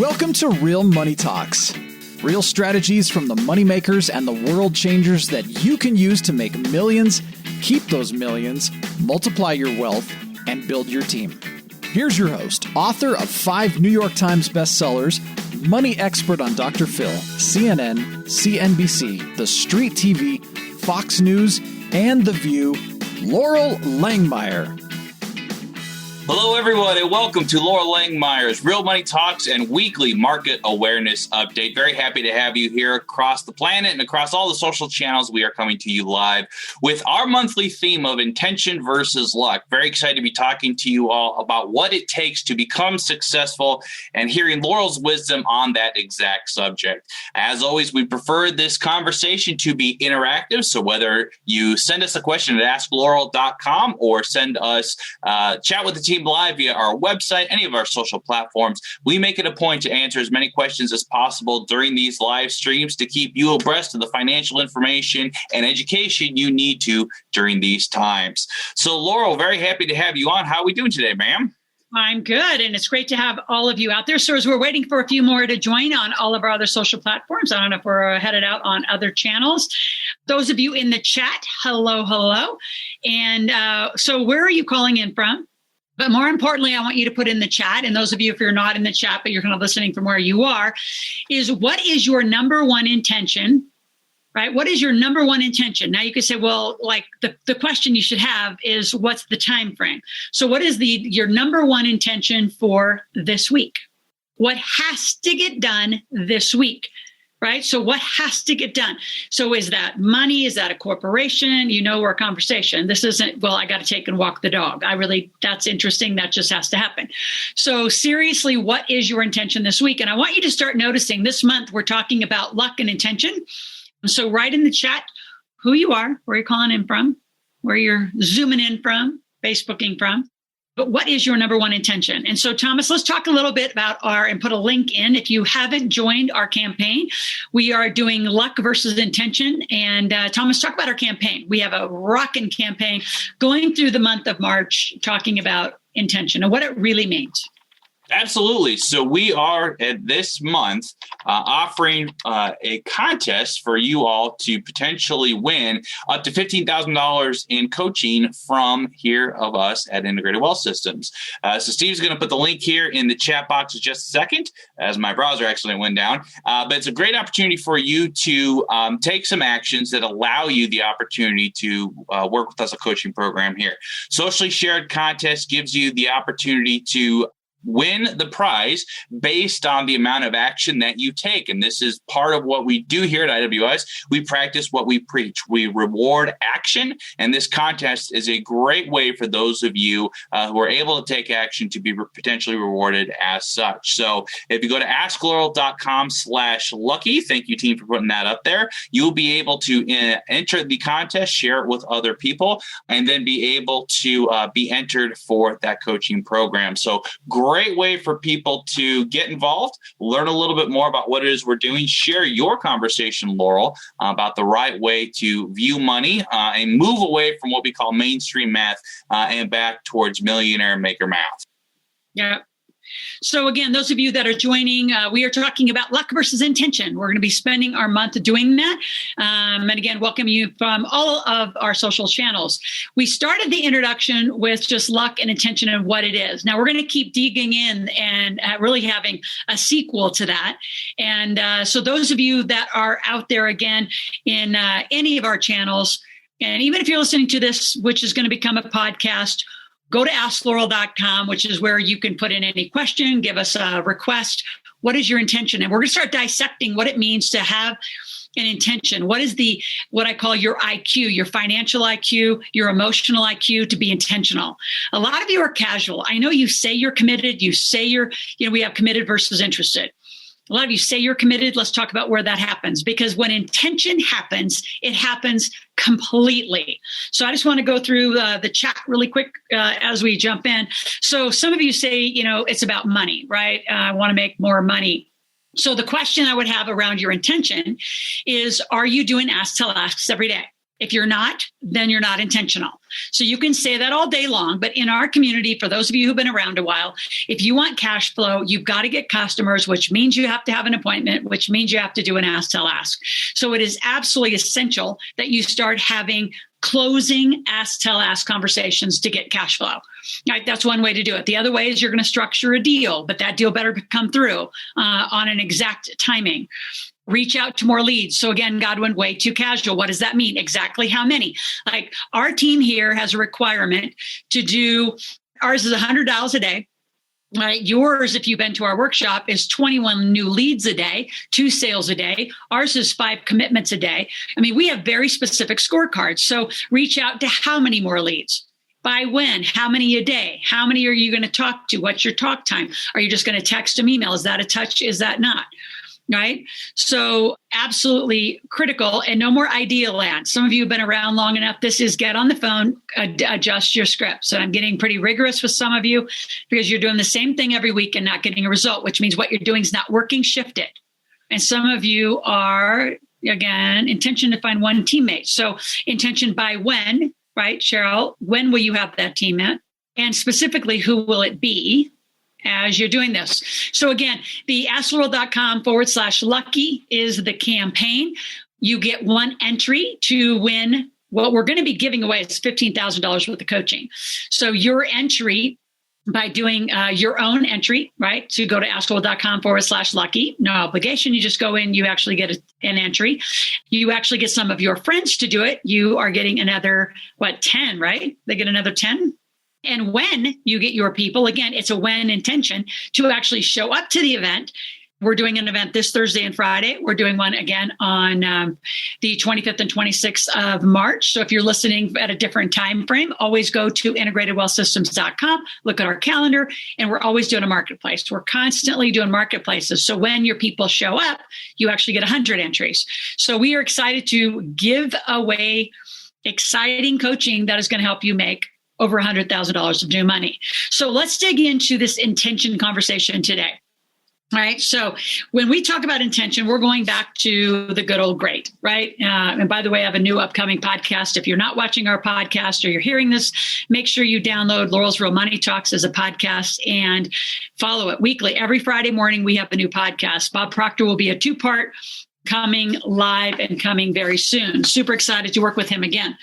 Welcome to Real Money Talks. Real strategies from the moneymakers and the world changers that you can use to make millions, keep those millions, multiply your wealth, and build your team. Here's your host, author of 5 New York Times bestsellers, money expert on Dr. Phil, CNN, CNBC, The Street TV, Fox News, and The View, Loral Langemeier. Hello, everyone, and welcome to Loral Langemeier's Real Money Talks and weekly market awareness update. Very happy to have you here across the planet and across all the social channels. We are coming to you live with our monthly theme of intention versus luck. Very excited to be talking to you all about what it takes to become successful and hearing Loral's wisdom on that exact subject. As always, we prefer this conversation to be interactive. So whether you send us a question at askloral.com or send us chat with the team live via our website, any of our social platforms, we make it a point to answer as many questions as possible during these live streams to keep you abreast of the financial information and education you need to during these times. So, Loral, very happy to have you on. How are we doing today, ma'am? I'm good, and it's great to have all of you out there. So as we're waiting for a few more to join on all of our other social platforms, I don't know if we're headed out on other channels. Those of you in the chat, hello. And so where are you calling in from? But more importantly, I want you to put in the chat, and those of you, if you're not in the chat, but you're kind of listening from where you are, is what is your number one intention, right? What is your number one intention? Now you could say, well, like the question you should have is what's the time frame? So what is your number one intention for this week? What has to get done this week? Right? So what has to get done? So is that money? Is that a corporation? Or a conversation? This isn't, well, I got to take and walk the dog. That's interesting. That just has to happen. So seriously, what is your intention this week? And I want you to start noticing this month, we're talking about luck and intention. So write in the chat who you are, where you're calling in from, where you're zooming in from, Facebooking from. But what is your number one intention? And so, Thomas, let's talk a little bit about and put a link in. If you haven't joined our campaign, we are doing luck versus intention. And Thomas, talk about our campaign. We have a rocking campaign going through the month of March, talking about intention and what it really means. Absolutely. So we are at this month offering a contest for you all to potentially win up to $15,000 in coaching from here of us at Integrated Wealth Systems. So Steve's going to put the link here in the chat box in just a second, as my browser actually went down. But it's a great opportunity for you to take some actions that allow you the opportunity to work with us, a coaching program here. Socially shared contest gives you the opportunity to win the prize based on the amount of action that you take. And this is part of what we do here at IWS. We practice what we preach. We reward action. And this contest is a great way for those of you who are able to take action to be potentially rewarded as such. So if you go to askloral.com/lucky, thank you, team, for putting that up there, you'll be able to enter the contest, share it with other people, and then be able to be entered for that coaching program. So great way for people to get involved, learn a little bit more about what it is we're doing, share your conversation, Loral, about the right way to view money and move away from what we call mainstream math and back towards millionaire maker math. Yeah. So again, those of you that are joining, we are talking about luck versus intention. We're going to be spending our month doing that. And again, welcome you from all of our social channels. We started the introduction with just luck and intention and what it is. Now we're going to keep digging in and really having a sequel to that. And so those of you that are out there again in any of our channels, and even if you're listening to this, which is going to become a podcast, go to askloral.com, which is where you can put in any question, give us a request. What is your intention? And we're going to start dissecting what it means to have an intention. What is what I call your IQ, your financial IQ, your emotional IQ, to be intentional? A lot of you are casual. I know you say you're committed. You say we have committed versus interested. A lot of you say you're committed. Let's talk about where that happens, because when intention happens, it happens completely. So I just want to go through the chat really quick as we jump in. So some of you say, it's about money, right? I want to make more money. So the question I would have around your intention is, are you doing ask tell asks every day? If you're not, then you're not intentional. So you can say that all day long, but in our community, for those of you who've been around a while, if you want cash flow, you've got to get customers, which means you have to have an appointment, which means you have to do an ask, tell, ask. So it is absolutely essential that you start having closing ask, tell, ask conversations to get cash flow. Right? That's one way to do it. The other way is you're going to structure a deal, but that deal better come through on an exact timing. Reach out to more leads. So again, Godwin, way too casual. What does that mean? Exactly how many? Like our team here has a requirement to do, ours is $100 a day. Right. Yours, if you've been to our workshop, is 21 new leads a day, 2 sales a day. Ours is 5 commitments a day. I mean, we have very specific scorecards. So reach out to how many more leads? By when? How many a day? How many are you going to talk to? What's your talk time? Are you just going to text them, email? Is that a touch? Is that not? Right? So absolutely critical, and no more idea land. Some of you have been around long enough. This is get on the phone, adjust your scripts. And I'm getting pretty rigorous with some of you because you're doing the same thing every week and not getting a result, which means what you're doing is not working. Shift it. And some of you are, again, intention to find one teammate. So intention by when, right, Cheryl? When will you have that teammate? And specifically, who will it be as you're doing this? So again, the askloral.com/lucky is the campaign. You get 1 entry to win. What we're going to be giving away is $15,000 worth of coaching. So your entry, by doing your own entry, right? So you go to askloral.com/lucky, no obligation. You just go in, you actually get an entry. You actually get some of your friends to do it. You are getting another, 10, right? They get another 10. And when you get your people, again, it's a when intention to actually show up to the event. We're doing an event this Thursday and Friday. We're doing one again on the 25th and 26th of March. So if you're listening at a different time frame, always go to integratedwealthsystems.com, look at our calendar, and we're always doing a marketplace. We're constantly doing marketplaces. So when your people show up, you actually get 100 entries. So we are excited to give away exciting coaching that is going to help you make over $100,000 of new money. So let's dig into this intention conversation today. All right. So when we talk about intention, we're going back to the good old great, right? And by the way, I have a new upcoming podcast. If you're not watching our podcast or you're hearing this, make sure you download Loral's Real Money Talks as a podcast and follow it weekly. Every Friday morning, we have a new podcast. Bob Proctor will be a 2-part coming live and coming very soon. Super excited to work with him again.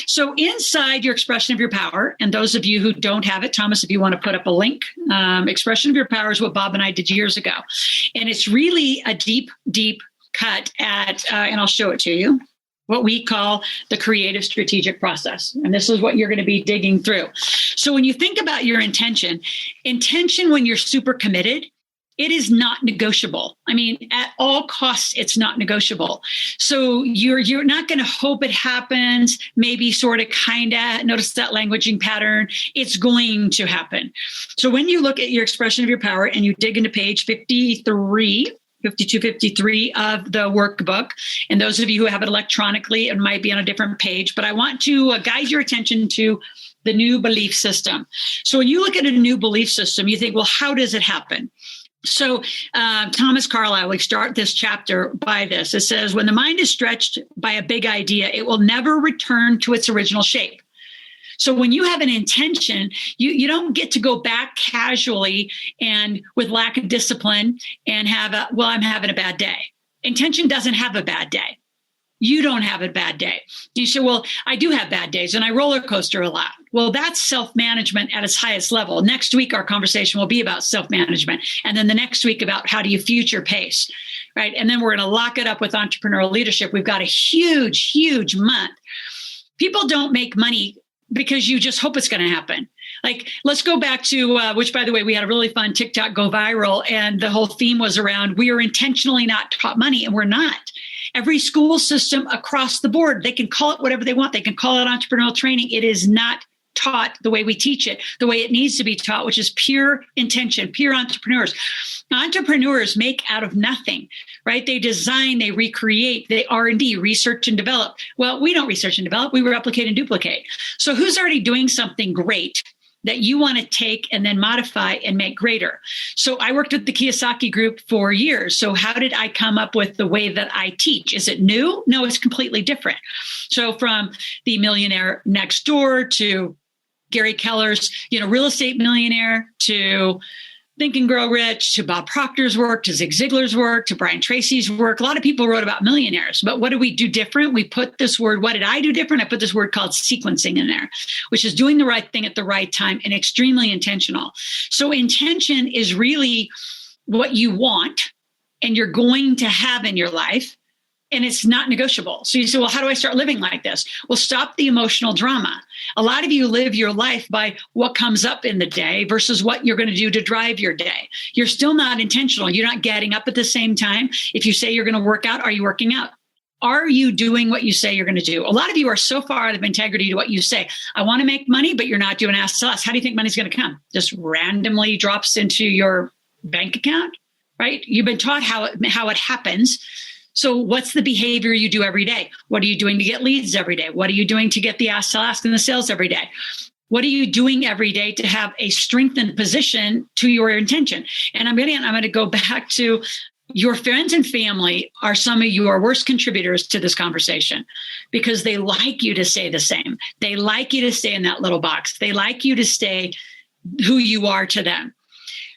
So inside your expression of your power, and those of you who don't have it, Thomas, if you want to put up a link, expression of your power is what Bob and I did years ago. And it's really a deep, deep cut at, and I'll show it to you, what we call the creative strategic process. And this is what you're going to be digging through. So when you think about your intention when you're super committed, it is not negotiable. I mean, at all costs, it's not negotiable. So you're not going to hope it happens, maybe sort of kind of notice that languaging pattern. It's going to happen. So when you look at your expression of your power and you dig into page 52, 53 of the workbook, and those of you who have it electronically, it might be on a different page, but I want to guide your attention to the new belief system. So when you look at a new belief system, you think, well, how does it happen? So Thomas Carlyle, we start this chapter by this. It says, when the mind is stretched by a big idea, it will never return to its original shape. So when you have an intention, you don't get to go back casually and with lack of discipline and have I'm having a bad day. Intention doesn't have a bad day. You don't have a bad day. You say, well, I do have bad days and I roller coaster a lot. Well, that's self-management at its highest level. Next week, our conversation will be about self-management. And then the next week about how do you future pace, right? And then we're going to lock it up with entrepreneurial leadership. We've got a huge, huge month. People don't make money because you just hope it's going to happen. Like, let's go back to, which, by the way, we had a really fun TikTok go viral. And the whole theme was around, we are intentionally not taught money, and we're not. Every school system across the board, they can call it whatever they want. They can call it entrepreneurial training. It is not taught the way we teach it, the way it needs to be taught, which is pure intention, pure entrepreneurs. Entrepreneurs make out of nothing, right? They design, they recreate, they R&D, research and develop. Well, we don't research and develop. We replicate and duplicate. So who's already doing something great that you want to take and then modify and make greater. So I worked with the Kiyosaki group for years. So how did I come up with the way that I teach? Is it new? No, it's completely different. So from the Millionaire Next Door to Gary Keller's, Real Estate Millionaire, to Think and Grow Rich, to Bob Proctor's work, to Zig Ziglar's work, to Brian Tracy's work. A lot of people wrote about millionaires, but what do we do different? We put this word, what did I do different? I put this word called sequencing in there, which is doing the right thing at the right time and extremely intentional. So intention is really what you want and you're going to have in your life. And it's not negotiable. So you say, well, how do I start living like this? Well, stop the emotional drama. A lot of you live your life by what comes up in the day versus what you're going to do to drive your day. You're still not intentional. You're not getting up at the same time. If you say you're going to work out, are you working out? Are you doing what you say you're going to do? A lot of you are so far out of integrity to what you say. I want to make money, but you're not doing ask to us. How do you think money's going to come? Just randomly drops into your bank account, right? You've been taught how it happens. So what's the behavior you do every day? What are you doing to get leads every day? What are you doing to get the ask to ask and the sales every day? What are you doing every day to have a strengthened position to your intention? And I'm going to go back to your friends and family are some of your worst contributors to this conversation because they like you to stay the same. They like you to stay in that little box. They like you to stay who you are to them.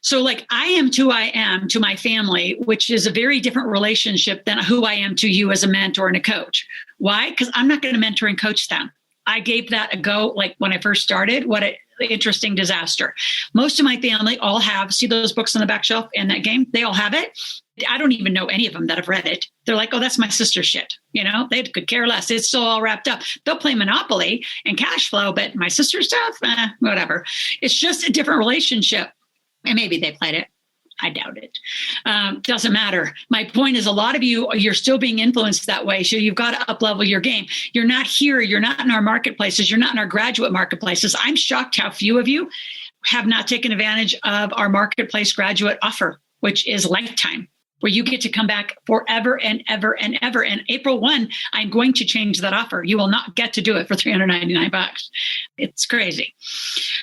So like I am who I am to my family, which is a very different relationship than who I am to you as a mentor and a coach. Why? Because I'm not going to mentor and coach them. I gave that a go. Like when I first started, what an interesting disaster. Most of my family all see those books on the back shelf in that game. They all have it. I don't even know any of them that have read it. They're like, oh, that's my sister's shit. They could care less. It's still all wrapped up. They'll play Monopoly and cash flow, but my sister's stuff, whatever. It's just a different relationship. And maybe they played it. I doubt it. Doesn't matter. My point is a lot of you're still being influenced that way. So you've got to up-level your game. You're not here. You're not in our marketplaces. You're not in our graduate marketplaces. I'm shocked how few of you have not taken advantage of our marketplace graduate offer, which is lifetime, where you get to come back forever and ever and ever. And April 1, I'm going to change that offer. You will not get to do it for $399. It's crazy.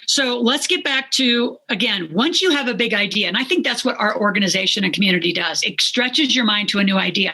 So let's get back to, again, once you have a big idea, and I think that's what our organization and community does. It stretches your mind to a new idea.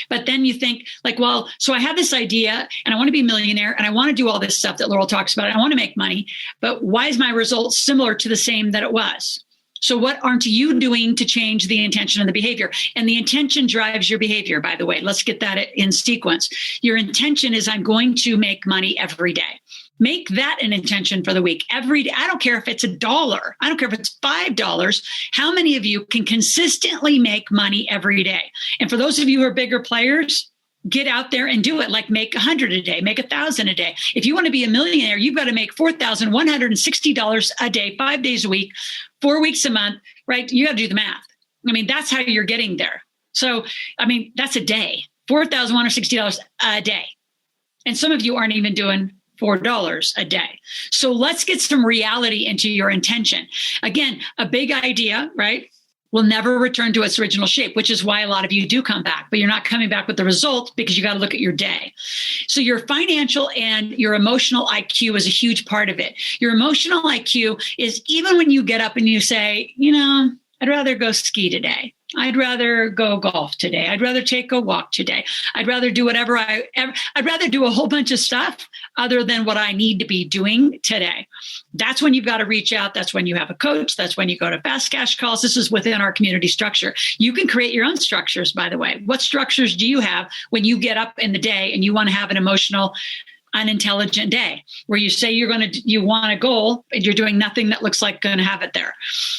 But then you think like, well, so I have this idea and I want to be a millionaire and I want to do all this stuff that Loral talks about. And I want to make money, but why is my result similar to the same that it was? So what aren't you doing to change the intention and the behavior? And the intention drives your behavior, by the way. Let's get that in sequence. Your intention is I'm going to make money every day. Make that an intention for the week. Every day. I don't care if it's $1. I don't care if it's $5. How many of you can consistently make money every day? And for those of you who are bigger players, get out there and do it. Like make 100 a day, make 1,000 a day. If you want to be a millionaire, you've got to make $4,160 a day, 5 days a week, 4 weeks a month, right? You got to do the math. I mean, that's how you're getting there. So, I mean, that's a day, $4,160 a day. And some of you aren't even doing $4 a day. So let's get some reality into your intention. Again, a big idea, right, will never return to its original shape, which is why a lot of you do come back, but you're not coming back with the result because you got to look at your day. So your financial and your emotional IQ is a huge part of it. Your emotional IQ is even when you get up and you say, I'd rather go ski today. I'd rather go golf today. I'd rather take a walk today. I'd rather do I'd rather do a whole bunch of stuff other than what I need to be doing today. That's when you've got to reach out. That's when you have a coach. That's when you go to fast cash calls. This is within our community structure. You can create your own structures, by the way. What structures do you have when you get up in the day and you want to have an emotional, unintelligent day where you say you want a goal and you're doing nothing that looks like going to have it there?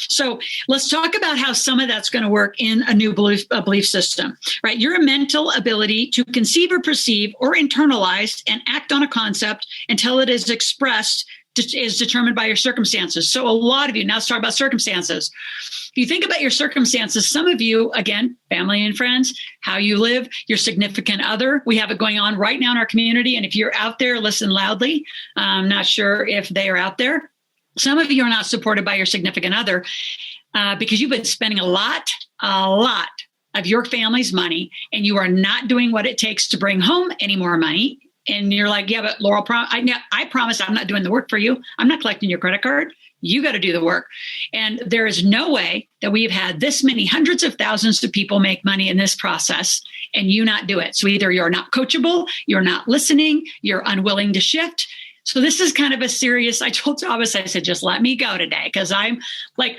So let's talk about how some of that's going to work in a new belief system, right? Your mental ability to conceive or perceive or internalize and act on a concept until it is expressed is determined by your circumstances. So a lot of you, now let's talk about circumstances. If you think about your circumstances, some of you, again, family and friends, how you live, your significant other, we have it going on right now in our community. And if you're out there, listen loudly. I'm not sure if they are out there. Some of you are not supported by your significant other because you've been spending a lot of your family's money and you are not doing what it takes to bring home any more money. And you're like, yeah, but Loral, I promise I'm not doing the work for you. I'm not collecting your credit card. You got to do the work. And there is no way that we've had this many hundreds of thousands of people make money in this process and you not do it. So either you're not coachable, you're not listening, you're unwilling to shift. So this is kind of a serious, I told Thomas, I said, just let me go today. Cause I'm like,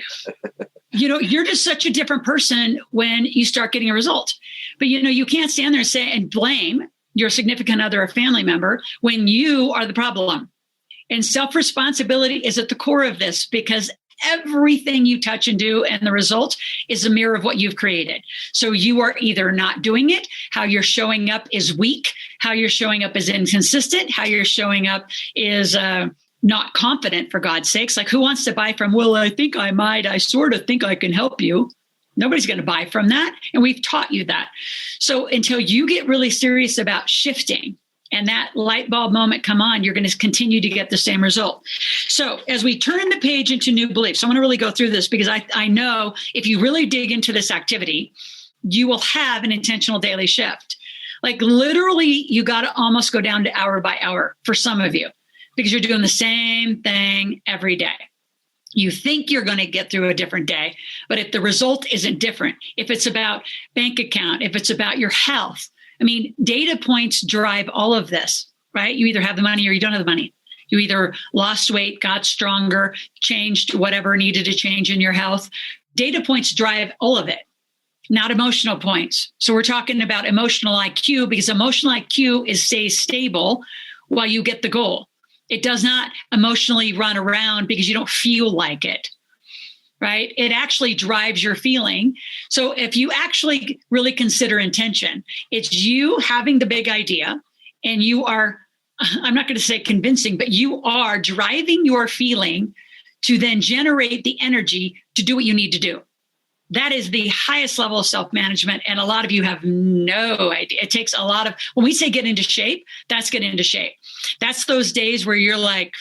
you're just such a different person when you start getting a result. But you can't stand there and say, and blame your significant other or family member when you are the problem. And self-responsibility is at the core of this because everything you touch and do and the result is a mirror of what you've created. So you are either not doing it, how you're showing up is weak, how you're showing up is inconsistent, how you're showing up is not confident, for God's sakes. Like, who wants to buy from, well, I think I might, I sort of think I can help you. Nobody's going to buy from that. And we've taught you that. So until you get really serious about shifting and that light bulb moment come on, you're going to continue to get the same result. So as we turn the page into new beliefs, I want to really go through this because I know if you really dig into this activity, you will have an intentional daily shift. Like literally, you got to almost go down to hour by hour for some of you because you're doing the same thing every day. You think you're going to get through a different day, but if the result isn't different, if it's about bank account, if it's about your health, I mean, data points drive all of this, right? You either have the money or you don't have the money. You either lost weight, got stronger, changed whatever needed to change in your health. Data points drive all of it, not emotional points. So we're talking about emotional IQ because emotional IQ stays stable while you get the goal. It does not emotionally run around because you don't feel like it, right? It actually drives your feeling. So if you actually really consider intention, it's you having the big idea and you are, I'm not going to say convincing, but you are driving your feeling to then generate the energy to do what you need to do. That is the highest level of self-management. And a lot of you have no idea. It takes a lot of, when we say get into shape, that's get into shape. That's those days where you're like,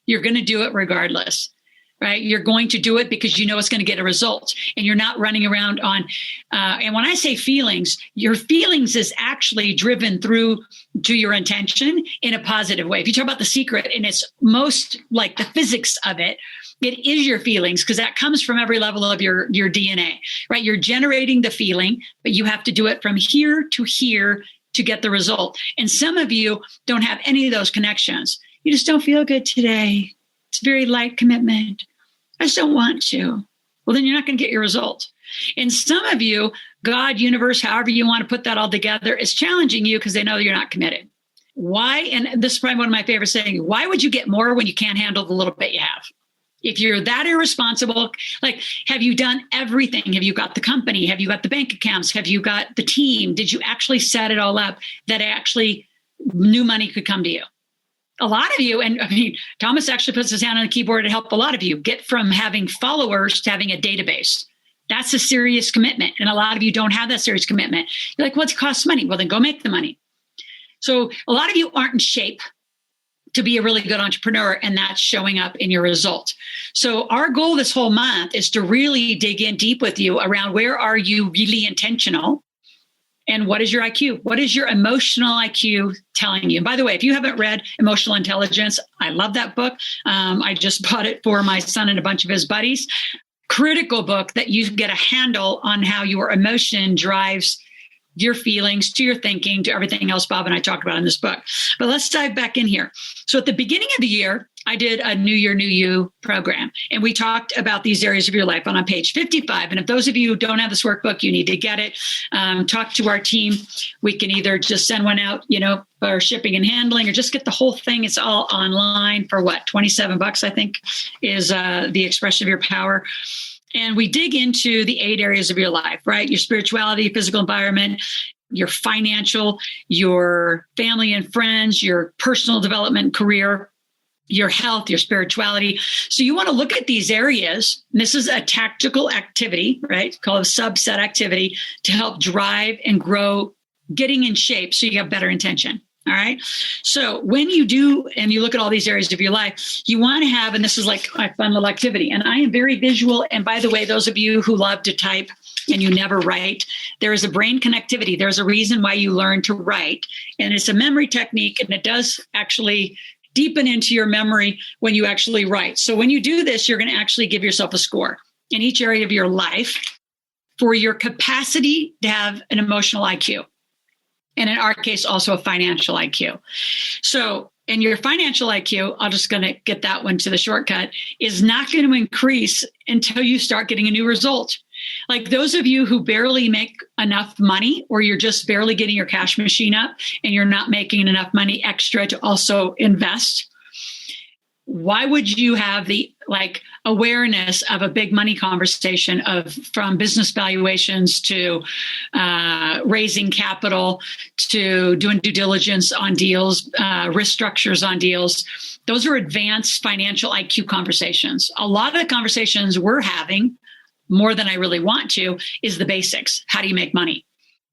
you're going to do it regardless, right? You're going to do it because you know it's going to get a result and you're not running around on, and when I say feelings, your feelings is actually driven through to your intention in a positive way. If you talk about The Secret and it's most like the physics of it, it is your feelings because that comes from every level of your DNA, right? You're generating the feeling, but you have to do it from here to get the result. And some of you don't have any of those connections. You just don't feel good today. It's very light commitment. I just don't want to. Well, then you're not going to get your result. And some of you, God, universe, however you want to put that all together, is challenging you because they know you're not committed. Why? And this is probably one of my favorite sayings. Why would you get more when you can't handle the little bit you have? If you're that irresponsible, like, have you done everything? Have you got the company? Have you got the bank accounts? Have you got the team? Did you actually set it all up that actually new money could come to you? A lot of you, and I mean, Thomas actually puts his hand on the keyboard to help a lot of you get from having followers to having a database. That's a serious commitment. And a lot of you don't have that serious commitment. You're like, well, it costs money. Well, then go make the money. So a lot of you aren't in shape to be a really good entrepreneur, and that's showing up in your result. So our goal this whole month is to really dig in deep with you around where are you really intentional and what is your IQ? What is your emotional IQ telling you? And by the way, if you haven't read Emotional Intelligence, I love that book. I just bought it for my son and a bunch of his buddies. Critical book that you get a handle on how your emotion drives your feelings, to your thinking, to everything else Bob and I talked about in this book. But let's dive back in here. So at the beginning of the year, I did a New Year, New You program. And we talked about these areas of your life on page 55. And if those of you who don't have this workbook, you need to get it. Talk to our team. We can either just send one out, for shipping and handling, or just get the whole thing. It's all online for what? $27, I think, is the expression of your power. And we dig into the 8 areas of your life, right? Your spirituality, physical environment, your financial, your family and friends, your personal development, career, your health, your spirituality. So you want to look at these areas. And this is a tactical activity, right? Called a subset activity to help drive and grow, getting in shape so you have better intention. All right. So when you do, and you look at all these areas of your life, you want to have, and this is like a fun little activity. And I am very visual. And by the way, those of you who love to type, and you never write, there is a brain connectivity. There's a reason why you learn to write. And it's a memory technique, and it does actually deepen into your memory when you actually write. So when you do this, you're going to actually give yourself a score in each area of your life for your capacity to have an emotional IQ. And in our case, also a financial IQ. So in your financial IQ, I'm just going to get that one to the shortcut, is not going to increase until you start getting a new result. Like those of you who barely make enough money, or you're just barely getting your cash machine up and you're not making enough money extra to also invest, why would you have the awareness of a big money conversation from business valuations to raising capital to doing due diligence on deals, risk structures on deals? Those are advanced financial IQ conversations. A lot of the conversations we're having, more than I really want to, is the basics. How do you make money?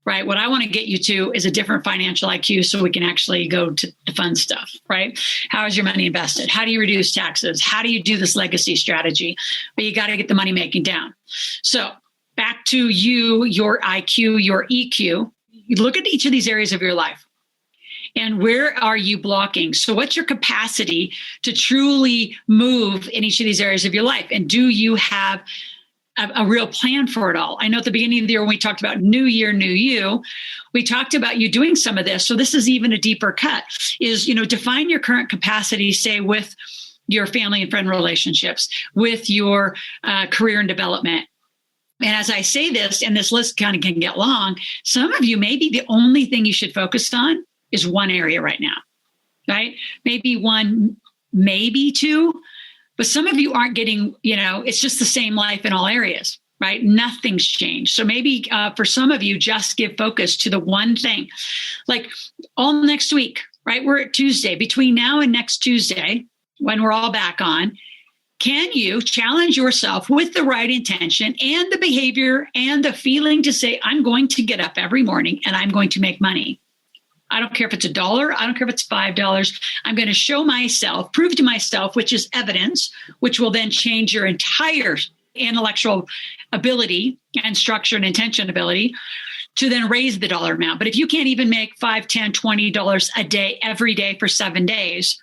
Right? What I want to get you to is a different financial IQ so we can actually go to the fun stuff, right? How is your money invested? How do you reduce taxes? How do you do this legacy strategy? But you got to get the money making down. So back to you, your IQ, your EQ. You look at each of these areas of your life. And where are you blocking? So what's your capacity to truly move in each of these areas of your life? And do you have a real plan for it all? I know at the beginning of the year, when we talked about New Year, New You, we talked about you doing some of this. So this is even a deeper cut, is, define your current capacity, say with your family and friend relationships, with your career and development. And as I say this, and this list kind of can get long, some of you, maybe the only thing you should focus on is one area right now, right? Maybe one, maybe two. But some of you aren't getting, it's just the same life in all areas, right? Nothing's changed. So maybe for some of you, just give focus to the one thing. Like all next week, right? We're at Tuesday. Between now and next Tuesday, when we're all back on, can you challenge yourself with the right intention and the behavior and the feeling to say, I'm going to get up every morning and I'm going to make money. I don't care if it's $1. I don't care if it's $5. I'm going to show myself, prove to myself, which is evidence, which will then change your entire intellectual ability and structure and intention ability to then raise the dollar amount. But if you can't even make $5, $10, $20 a day, every day for 7 days,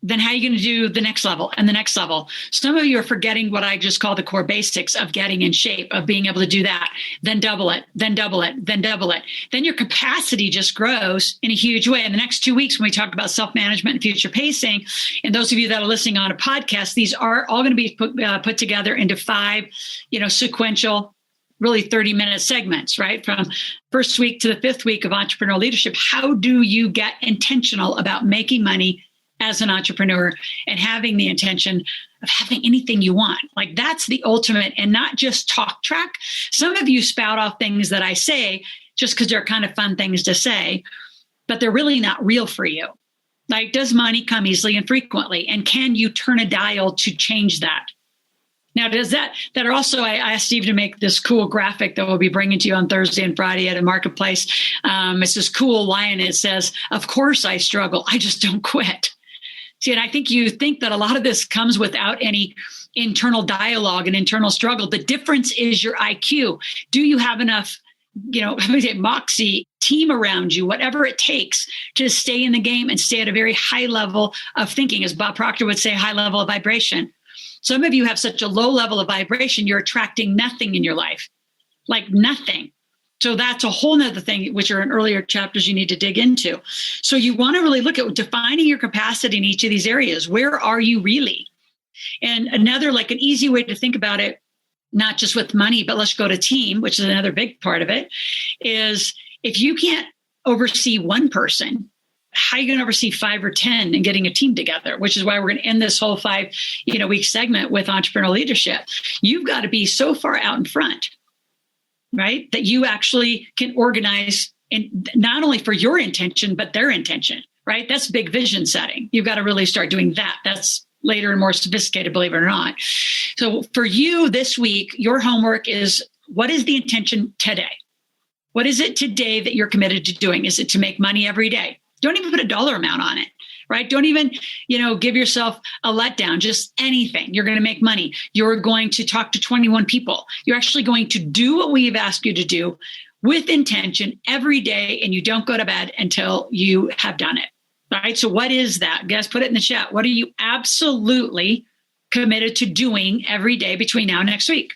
then how are you going to do the next level and the next level? Some of you are forgetting what I just call the core basics of getting in shape, of being able to do that, then double it, then double it, then double it. Then your capacity just grows in a huge way. In the next 2 weeks, when we talk about self-management and future pacing, and those of you that are listening on a podcast, these are all going to be put together into 5, sequential, really 30-minute segments, right? From first week to the 5th week of entrepreneurial leadership. How do you get intentional about making money as an entrepreneur and having the intention of having anything you want? Like that's the ultimate, and not just talk track. Some of you spout off things that I say just because they're kind of fun things to say, but they're really not real for you. Like, does money come easily and frequently? And can you turn a dial to change that? Now, does that are also, I asked Steve to make this cool graphic that we'll be bringing to you on Thursday and Friday at a marketplace. It's this cool lion. It says, of course I struggle. I just don't quit. See, and I think you think that a lot of this comes without any internal dialogue and internal struggle. The difference is your IQ. Do you have enough, moxie, team around you, whatever it takes to stay in the game and stay at a very high level of thinking, as Bob Proctor would say, high level of vibration. Some of you have such a low level of vibration, you're attracting nothing in your life, like nothing. So that's a whole nother thing, which are in earlier chapters you need to dig into. So you want to really look at defining your capacity in each of these areas. Where are you really? And another, like an easy way to think about it, not just with money, but let's go to team, which is another big part of it, is if you can't oversee one person, how are you going to oversee 5 or 10 and getting a team together, which is why we're going to end this whole 5-week segment with entrepreneurial leadership. You've got to be so far out in front, right, that you actually can organize, and not only for your intention, but their intention, right? That's big vision setting. You've got to really start doing that. That's later and more sophisticated, believe it or not. So for you this week, your homework is, what is the intention today? What is it today that you're committed to doing? Is it to make money every day? Don't even put a dollar amount on it, right? Don't even, give yourself a letdown, just anything. You're going to make money. You're going to talk to 21 people. You're actually going to do what we've asked you to do with intention every day, and you don't go to bed until you have done it, right? So what is that? Guys, put it in the chat. What are you absolutely committed to doing every day between now and next week?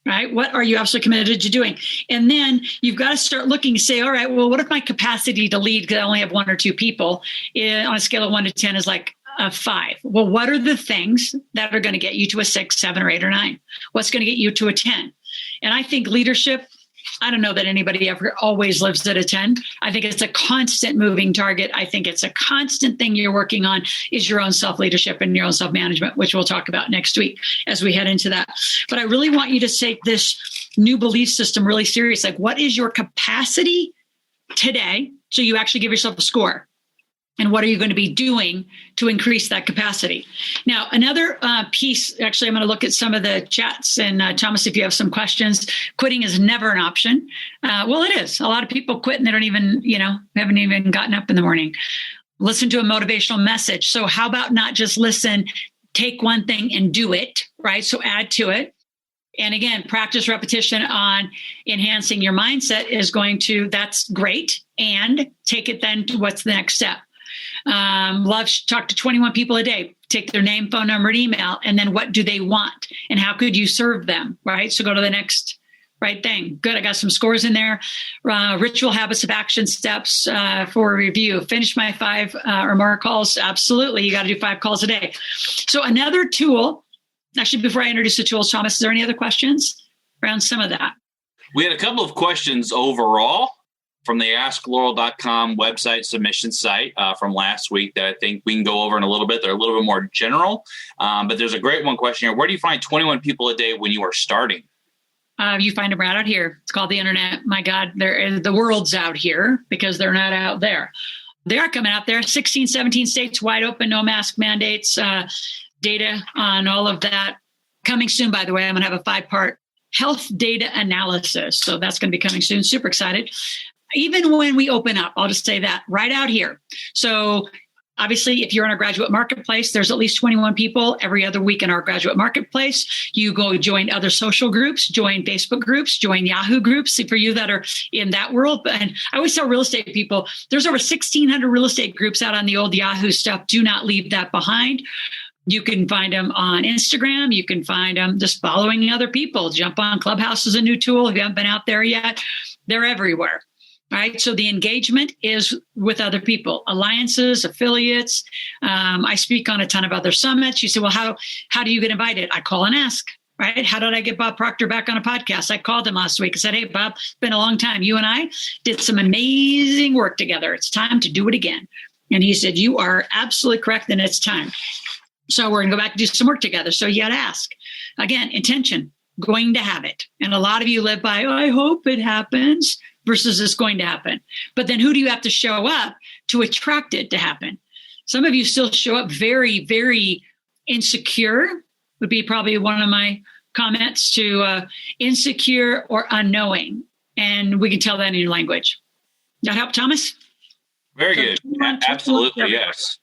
Right? What are you absolutely committed to doing? And then you've got to start looking and say, all right, well, what if my capacity to lead, because I only have 1 or 2 people, on a scale of 1 to 10 is like a 5. Well, what are the things that are going to get you to a 6, 7, or 8, or 9? What's going to get you to a 10? And I think leadership, I don't know that anybody ever always lives at a 10. I think it's a constant moving target. I think it's a constant thing you're working on is your own self-leadership and your own self-management, which we'll talk about next week as we head into that. But I really want you to take this new belief system really serious. Like, what is your capacity today? So you actually give yourself a score. And what are you going to be doing to increase that capacity? Now, another piece, actually, I'm going to look at some of the chats. And Thomas, if you have some questions, quitting is never an option. Well, it is. A lot of people quit and they don't even, haven't even gotten up in the morning. Listen to a motivational message. So how about not just listen, take one thing and do it, right? So add to it. And again, practice repetition on enhancing your mindset that's great. And take it then to what's the next step. Talk to 21 people a day, take their name, phone number, and email, and then what do they want and how could you serve them, right? So go to the next right thing. Good. I got some scores in there. Ritual habits of action steps for a review. Finish my 5 or more calls. Absolutely. You got to do 5 calls a day. So another tool, actually, before I introduce the tools, Thomas, is there any other questions around some of that? We had a couple of questions overall from the askloral.com website submission site from last week that I think we can go over in a little bit. They're a little bit more general, but there's a great one question here. Where do you find 21 people a day when you are starting? You find them right out here. It's called the internet. My God, the world's out here because they're not out there. They are coming out there. 16, 17 states wide open, no mask mandates, data on all of that. Coming soon, by the way, I'm going to have a 5-part health data analysis. So that's going to be coming soon. Super excited. Even when we open up, I'll just say that right out here. So obviously, if you're in our graduate marketplace, there's at least 21 people every other week in our graduate marketplace. You go join other social groups, join Facebook groups, join Yahoo groups for you that are in that world. And I always tell real estate people, there's over 1,600 real estate groups out on the old Yahoo stuff. Do not leave that behind. You can find them on Instagram. You can find them just following other people. Jump on Clubhouse is a new tool. If you haven't been out there yet, they're everywhere. Right. So the engagement is with other people, alliances, affiliates. I speak on a ton of other summits. You say, well, how do you get invited? I call and ask. Right. How did I get Bob Proctor back on a podcast? I called him last week and said, hey, Bob, it's been a long time. You and I did some amazing work together. It's time to do it again. And he said, you are absolutely correct. And it's time. So we're going to go back and do some work together. So you got to ask. Again, intention, going to have it. And a lot of you live by, I hope it happens. Versus it's going to happen. But then who do you have to show up to attract it to happen? Some of you still show up very, very insecure, would be probably one of my comments to insecure or unknowing. And we can tell that in your language. That help, Thomas? Very good. Absolutely, yes.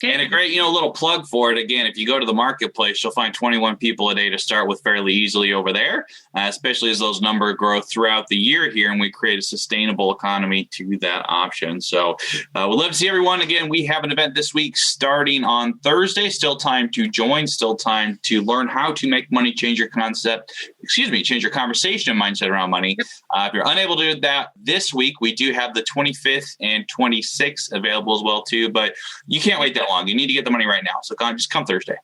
Okay. And a great, little plug for it. Again, if you go to the marketplace, you'll find 21 people a day to start with fairly easily over there, especially as those numbers grow throughout the year here and we create a sustainable economy to that option. So we'd love to see everyone. Again, we have an event this week starting on Thursday. Still time to join, still time to learn how to make money, change your change your conversation and mindset around money. If you're unable to do that this week, we do have the 25th and 26th available as well too, but you can't wait that long. You need to get the money right now. So just come Thursday.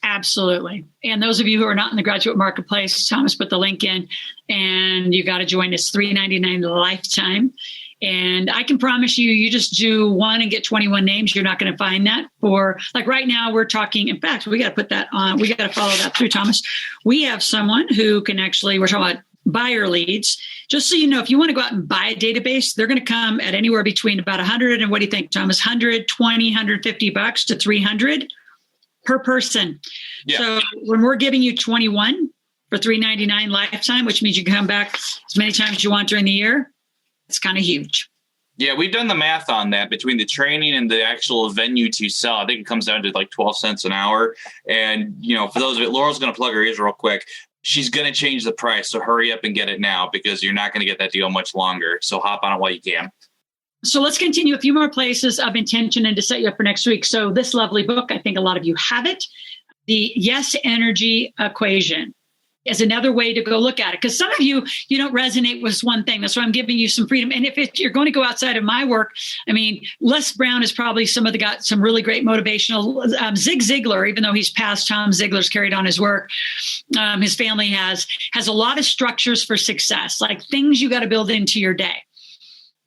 Absolutely. And those of you who are not in the graduate marketplace, Thomas put the link in and you got to join us, $399 lifetime. And I can promise you, you just do one and get 21 names. You're not going to find that for like right now we're talking. In fact, we got to put that on. We got to follow that through, Thomas. We have someone who can we're talking about buyer leads. Just so you know, if you want to go out and buy a database, they're going to come at anywhere between about 100 and what do you think, Thomas? 120, $150 to 300 per person. Yeah. So when we're giving you 21 for $399 lifetime, which means you can come back as many times as you want during the year, it's kind of huge. Yeah, we've done the math on that between the training and the actual venue to sell. I think it comes down to like 12 cents an hour. And, for those of it, Laurel's going to plug her ears real quick. She's going to change the price. So hurry up and get it now because you're not going to get that deal much longer. So hop on it while you can. So let's continue a few more places of intention and to set you up for next week. So this lovely book, I think a lot of you have it. The Yes Energy Equation is another way to go look at it. Because some of you don't resonate with one thing. That's why I'm giving you some freedom. And if you're going to go outside of my work, Les Brown is probably got some really great motivational. Zig Ziglar, even though he's passed, Tom Ziglar's carried on his work. His family has a lot of structures for success, like things you got to build into your day.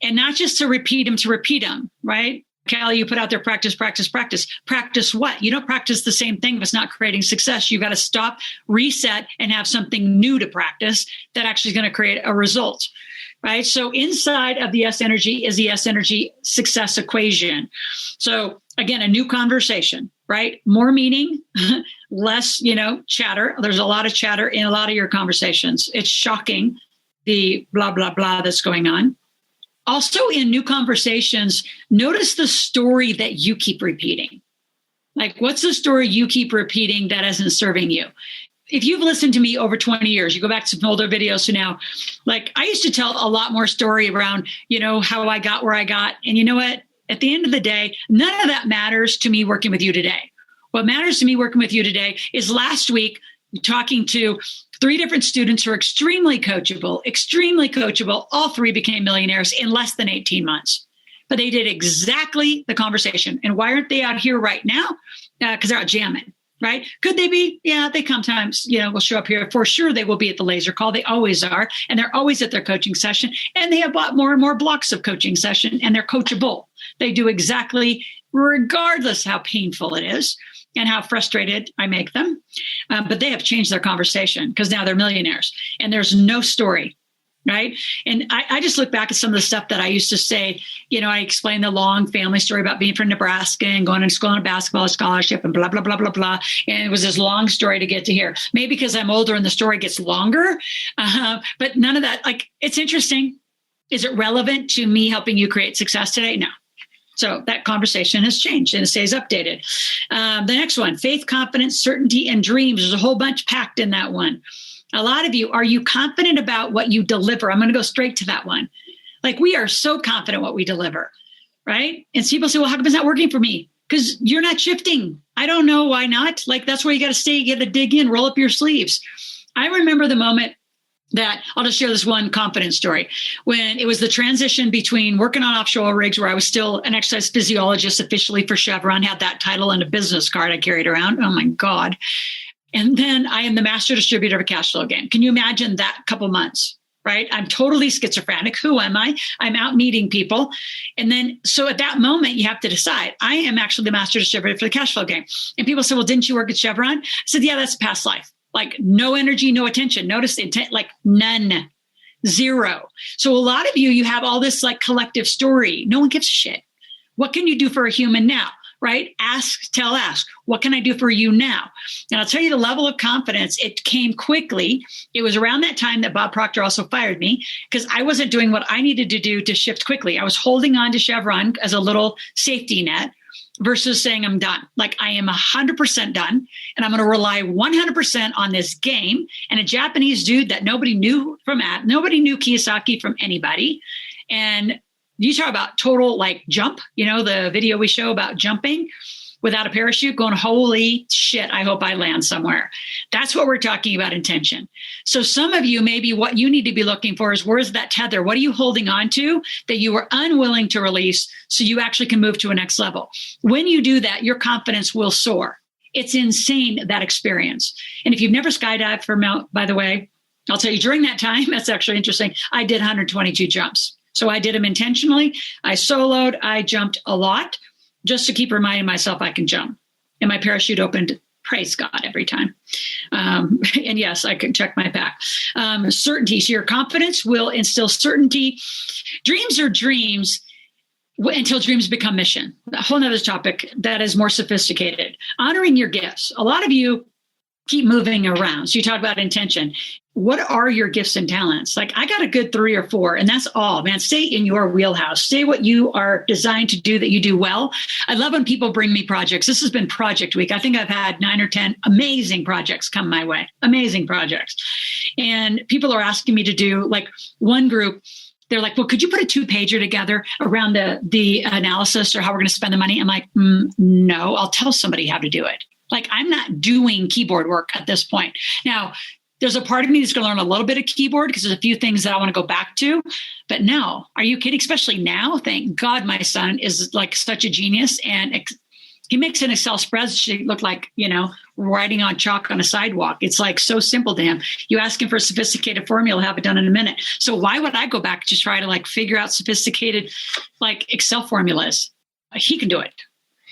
And not just to repeat them, right? Callie, you put out there, practice. Practice what? You don't practice the same thing if it's not creating success. You got to stop, reset, and have something new to practice that actually is going to create a result, right? So inside of the Yes Energy is the Yes Energy success equation. So again, a new conversation, right? More meaning, less, chatter. There's a lot of chatter in a lot of your conversations. It's shocking, the blah, blah, blah that's going on. Also, in new conversations, notice the story that you keep repeating. Like, what's the story you keep repeating that isn't serving you? If you've listened to me over 20 years, you go back to some older videos to now, like I used to tell a lot more story around, how I got where I got. And you know what? At the end of the day, none of that matters to me working with you today. What matters to me working with you today is last week talking to 3 different students who are extremely coachable. All 3 became millionaires in less than 18 months. But they did exactly the conversation. And why aren't they out here right now? Because they're out jamming, right? Could they be? Yeah, they sometimes, will show up here. For sure, they will be at the laser call. They always are. And they're always at their coaching session. And they have bought more and more blocks of coaching session. And they're coachable. They do exactly, regardless how painful it is and how frustrated I make them. But they have changed their conversation because now they're millionaires and there's no story, right? And I just look back at some of the stuff that I used to say. I explained the long family story about being from Nebraska and going to school on a basketball scholarship and blah, blah, blah, blah, blah. And it was this long story to get to here. Maybe because I'm older and the story gets longer, but none of that, it's interesting. Is it relevant to me helping you create success today? No. So that conversation has changed and it stays updated. The next one, faith, confidence, certainty, and dreams. There's a whole bunch packed in that one. A lot of you, are you confident about what you deliver? I'm going to go straight to that one. Like we are so confident what we deliver, right? And people say, well, how come it's not working for me? Because you're not shifting. I don't know why not. Like that's where you got to stay, you got to dig in, roll up your sleeves. I remember the moment that I'll just share this one confidence story when it was the transition between working on offshore rigs where I was still an exercise physiologist officially for Chevron, had that title and a business card I carried around. Oh my God. And then I am the master distributor of a cash flow game. Can you imagine that couple months, right? I'm totally schizophrenic. Who am I? I'm out meeting people. And then, so at that moment, you have to decide, I am actually the master distributor for the cash flow game. And people say, well, didn't you work at Chevron? I said, yeah, that's a past life. Like no energy, no attention. Notice the intent, like none, 0. So a lot of you have all this like collective story. No one gives a shit. What can you do for a human now? Right? Ask. What can I do for you now? And I'll tell you the level of confidence, it came quickly. It was around that time that Bob Proctor also fired me because I wasn't doing what I needed to do to shift quickly. I was holding on to Chevron as a little safety net versus saying I'm done. Like I am 100% done and I'm going to rely 100% on this game. And a Japanese dude that nobody knew Kiyosaki from anybody. And you talk about total like jump, the video we show about jumping without a parachute going, holy shit, I hope I land somewhere. That's what we're talking about intention. So some of you, maybe what you need to be looking for is where's that tether? What are you holding on to that you were unwilling to release so you actually can move to a next level? When you do that, your confidence will soar. It's insane, that experience. And if you've never skydived by the way, I'll tell you during that time, that's actually interesting. I did 122 jumps. So I did them intentionally. I soloed, I jumped a lot just to keep reminding myself I can jump. And my parachute opened, praise God, every time. And yes, I can check my pack. Certainty. So your confidence will instill certainty. Dreams are dreams until dreams become mission. A whole nother topic that is more sophisticated. Honoring your gifts. A lot of you keep moving around. So you talk about intention. What are your gifts and talents? Like, I got a good 3 or 4, and that's all, man. Stay in your wheelhouse. Stay what you are designed to do that you do well. I love when people bring me projects. This has been project week. I think I've had 9 or 10 amazing projects come my way, amazing projects. And people are asking me to do, like, one group, they're like, well, could you put a 2-pager together around the analysis or how we're going to spend the money? I'm like, no, I'll tell somebody how to do it. Like, I'm not doing keyboard work at this point. Now, there's a part of me that's going to learn a little bit of keyboard because there's a few things that I want to go back to. But no, are you kidding? Especially now, thank God my son is like such a genius. And he makes an Excel spreadsheet look like, writing on chalk on a sidewalk. It's like so simple to him. You ask him for a sophisticated formula, he'll have it done in a minute. So why would I go back to try to like figure out sophisticated like Excel formulas? He can do it.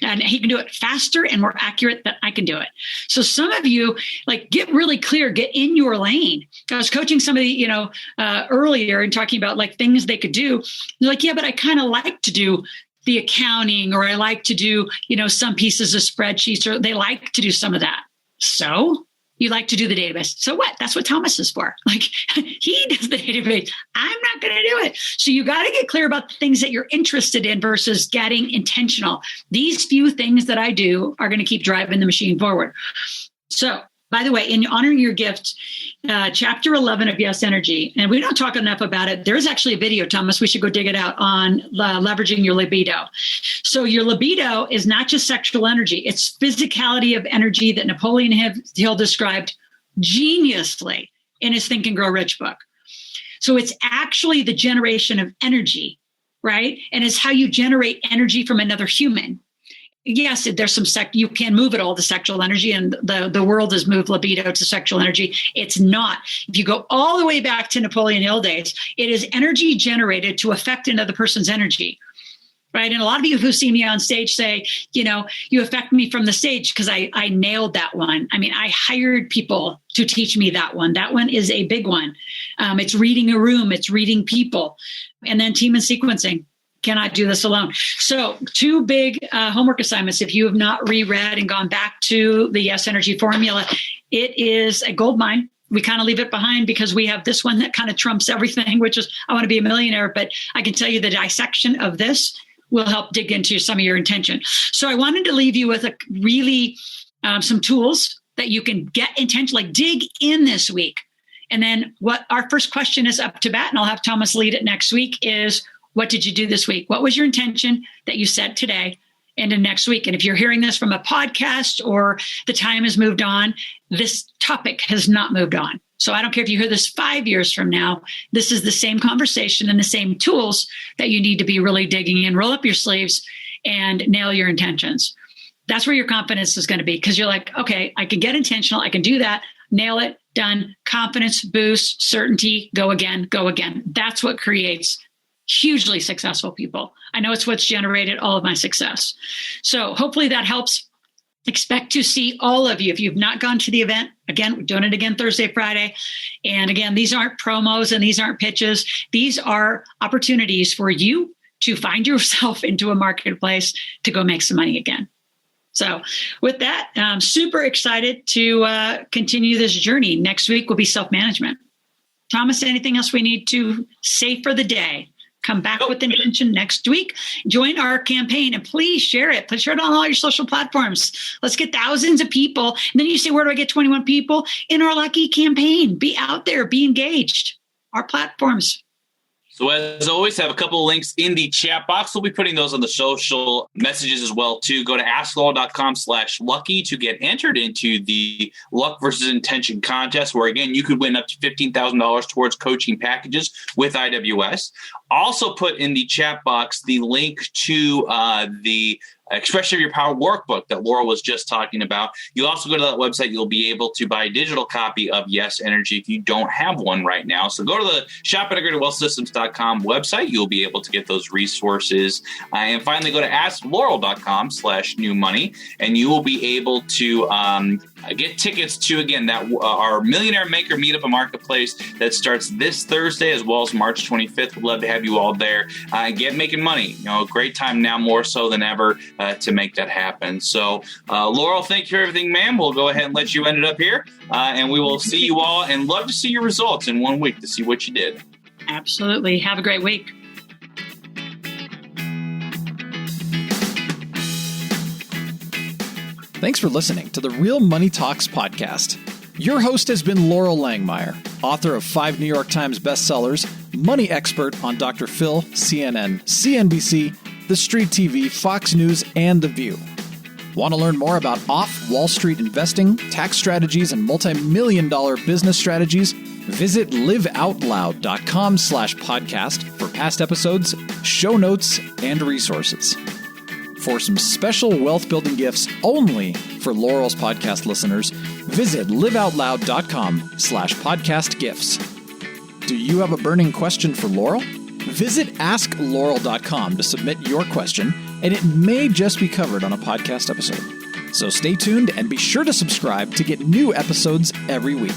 And he can do it faster and more accurate than I can do it. So some of you, like, get really clear, get in your lane. I was coaching somebody, earlier and talking about like things they could do. They're like, yeah, but I kind of like to do the accounting, or I like to do, some pieces of spreadsheets, or they like to do some of that. So you like to do the database. So what? That's what Thomas is for. Like, he does the database. I'm not going to do it. So you got to get clear about the things that you're interested in versus getting intentional. These few things that I do are going to keep driving the machine forward. So, by the way, in honoring your gift, chapter 11 of Yes Energy, and we don't talk enough about it. There's actually a video, Thomas. We should go dig it out on leveraging your libido. So your libido is not just sexual energy. It's physicality of energy that Napoleon Hill described geniusly in his Think and Grow Rich book. So it's actually the generation of energy, right? And it's how you generate energy from another human. Yes, there's some you can move it all to sexual energy, and the world has moved libido to sexual energy. It's not. If you go all the way back to Napoleon Hill days, it is energy generated to affect another person's energy, right? And a lot of you who see me on stage say, you affect me from the stage because I nailed that one. I mean, I hired people to teach me that one. That one is a big one. It's reading a room. It's reading people. And then team and sequencing. Cannot do this alone. So 2 big homework assignments. If you have not reread and gone back to the Yes Energy formula, it is a gold mine. We kind of leave it behind because we have this one that kind of trumps everything, which is I want to be a millionaire. But I can tell you the dissection of this will help dig into some of your intention. So I wanted to leave you with a really some tools that you can get intention, like dig in this week. And then what our first question is up to bat, and I'll have Thomas lead it next week, is what did you do this week? What was your intention that you set today and in next week? And if you're hearing this from a podcast or the time has moved on, this topic has not moved on. So I don't care if you hear this 5 years from now, this is the same conversation and the same tools that you need to be really digging in. Roll up your sleeves and nail your intentions. That's where your confidence is going to be, because you're like, okay, I can get intentional. I can do that. Nail it. Done. Confidence boost, certainty, go again, go again. That's what creates hugely successful people. I know it's what's generated all of my success. So hopefully that helps. Expect to see all of you. If you've not gone to the event, again, we're doing it again Thursday, Friday. And again, these aren't promos and these aren't pitches. These are opportunities for you to find yourself into a marketplace to go make some money again. So with that, I'm super excited to continue this journey. Next week will be self-management. Thomas, anything else we need to say for the day? Come back with intention next week. Join our campaign and please share it. Please share it on all your social platforms. Let's get thousands of people. And then you say, where do I get 21 people? In our lucky campaign. Be out there, be engaged. Our platforms. So as always, have a couple of links in the chat box. We'll be putting those on the social messages as well, too. Go to askloral.com/lucky to get entered into the Luck versus Intention contest, where, again, you could win up to $15,000 towards coaching packages with IWS. Also put in the chat box the link to the Expression of Your Power workbook that Loral was just talking about. You'll also go to that website. You'll be able to buy a digital copy of Yes Energy if you don't have one right now. So go to the shopintegratedwealthsystems.com website. You'll be able to get those resources. And finally, go to askloral.com/new money, and you will be able to get tickets to, again, that our Millionaire Maker Meetup and Marketplace that starts this Thursday as well as March 25th. We'd love to have you all there. Get making money. Great time now more so than ever to make that happen. So, Loral, thank you for everything, ma'am. We'll go ahead and let you end it up here, and we will see you all and love to see your results in 1 week to see what you did. Absolutely. Have a great week. Thanks for listening to the Real Money Talks podcast. Your host has been Loral Langmeyer, author of 5 New York Times bestsellers, money expert on Dr. Phil, CNN, CNBC, The Street TV, Fox News, and The View. Want to learn more about off-Wall Street investing, tax strategies, and multi-million-dollar business strategies? Visit liveoutloud.com/podcast for past episodes, show notes, and resources. For some special wealth-building gifts only for Loral's podcast listeners, visit liveoutloud.com/podcast gifts. Do you have a burning question for Loral? Visit askloral.com to submit your question, and it may just be covered on a podcast episode. So stay tuned and be sure to subscribe to get new episodes every week.